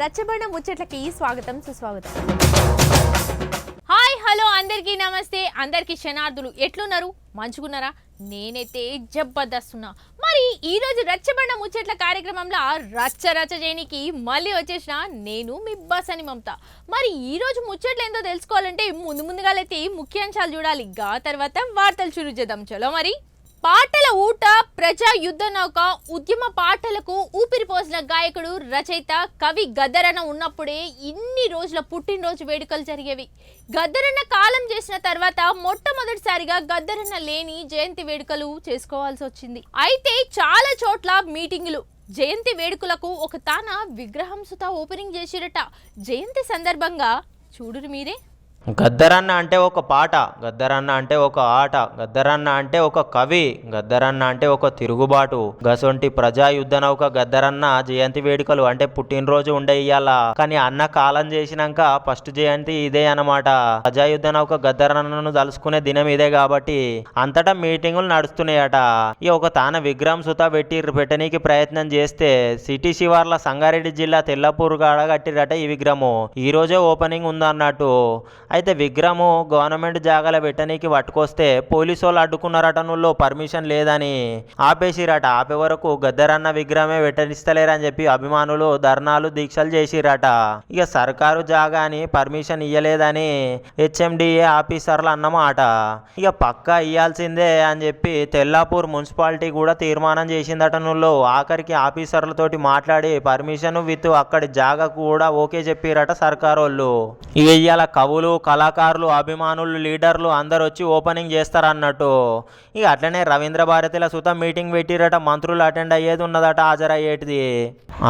రచ్చబండ ముచ్చట్లకి స్వాగతం సుస్వాగతం. Hi hello అందరికీ నమస్తే. అందరికీ శనార్థులు ఎట్లున్నారు? మంచుకున్నారా? నేనైతే జబర్దస్తున్నా. మరి ఈరోజు రచ్చబండ ముచ్చట్ల కార్యక్రమంలో రచ్చ చేయనికి మళ్ళీ వచ్చేసిన నేను మీ బసని మమత. మరి ఈరోజు ముచ్చట్లు ఏందో తెలుసుకోవాలంటే ముందుగాలైతే ముఖ్యాంశాలు చూడాలి. గా తర్వాత వార్తలు చురు చేద్దాం. చలో మరి. పాటల ఊట, ప్రజా యుద్ధ నౌక, ఉద్యమ పాటలకు ఊపిరిపోసిన గాయకుడు, రచయిత, కవి గద్దరన్న ఉన్నప్పుడే ఇన్ని రోజుల పుట్టినరోజు వేడుకలు జరిగేవి. గద్దరన్న కాలం చేసిన తర్వాత మొట్టమొదటిసారిగా గద్దరన్న లేని జయంతి వేడుకలు చేసుకోవాల్సి వచ్చింది. అయితే చాలా చోట్ల మీటింగులు, జయంతి వేడుకలకు ఒక తాన విగ్రహం సుత ఓపెనింగ్ చేసిరట. జయంతి సందర్భంగా చూడురు మీరే. గద్దరన్న అంటే ఒక పాట, గద్దరన్న అంటే ఒక ఆట, గద్దరన్న అంటే ఒక కవి, గద్దరన్న అంటే ఒక తిరుగుబాటు. గసొంటి ప్రజా యుద్ధ నౌక గద్దరన్న జయంతి వేడుకలు అంటే పుట్టినరోజు ఉండే ఇయ్యాల. కానీ అన్న కాలం చేసినాక ఫస్ట్ జయంతి ఇదే అన్నమాట. ప్రజా యుద్ధ నౌక గద్దరన్నను తలుసుకునే దినం ఇదే కాబట్టి అంతటా మీటింగులు నడుస్తున్నాయట. ఇక ఒక తాన విగ్రహం సుతా పెట్టనీకి ప్రయత్నం చేస్తే సిటీ శివార్ల సంగారెడ్డి జిల్లా తెల్లపూర్ కాడ కట్టిరట ఈ విగ్రహము. ఈ రోజే ఓపెనింగ్ ఉందన్నట్టు. అయితే విగ్రహము గవర్నమెంట్ జాగాలో పెట్టనీకి పట్టుకొస్తే పోలీసు వాళ్ళు అడ్డుకున్నారట. నువ్వు పర్మిషన్ లేదని ఆపేసిరట. ఆపే వరకు గద్దరన్న విగ్రహమే పెట్టనిస్తలేరని చెప్పి అభిమానులు ధర్నాలు దీక్షలు చేసిరట. ఇక సర్కారు జాగా అని పర్మిషన్ ఇయ్యలేదని హెచ్ఎండిఏ ఆఫీసర్లు అన్నమాట. ఇక పక్కా ఇయ్యాల్సిందే అని చెప్పి తెల్లాపూర్ మున్సిపాలిటీ కూడా తీర్మానం చేసిందట. నువ్వు ఆఖరికి ఆఫీసర్లతోటి మాట్లాడి పర్మిషన్ విత్ అక్కడి జాగా కూడా ఓకే చెప్పిరట సర్కారు వాళ్ళు. ఇక ఇయ్యాల కవులు, కళాకారులు, అభిమానులు, లీడర్లు అందరు వచ్చి ఓపెనింగ్ చేస్తారన్నట్టు. ఇక అట్లనే రవీంద్ర భారతిల సుతం మీటింగ్ పెట్టిరట. మంత్రులు అటెండ్ అయ్యేది ఉన్నదట, హాజరయ్యేటిది.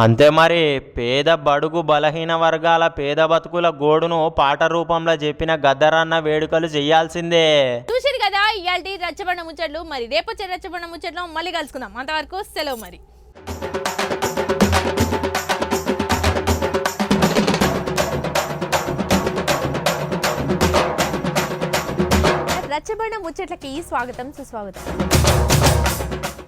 అంతే మరి. పేద బడుగు బలహీన వర్గాల పేద బతుకుల గోడును పాట రూపంలో చెప్పిన గద్దరన్న వేడుకలు చేయాల్సిందే. చూసిరు కదా ఇయాల్టి రచ్చబండ ముచ్చట్లు. మరి రేపొచ్చే రచ్చబండ ముచ్చట్లు మళ్ళీ కలుసుకుందాం. అంతవరకు సెలవు మరి. రచ్చబండ ముచ్చట్లకి స్వాగతం సుస్వాగతం.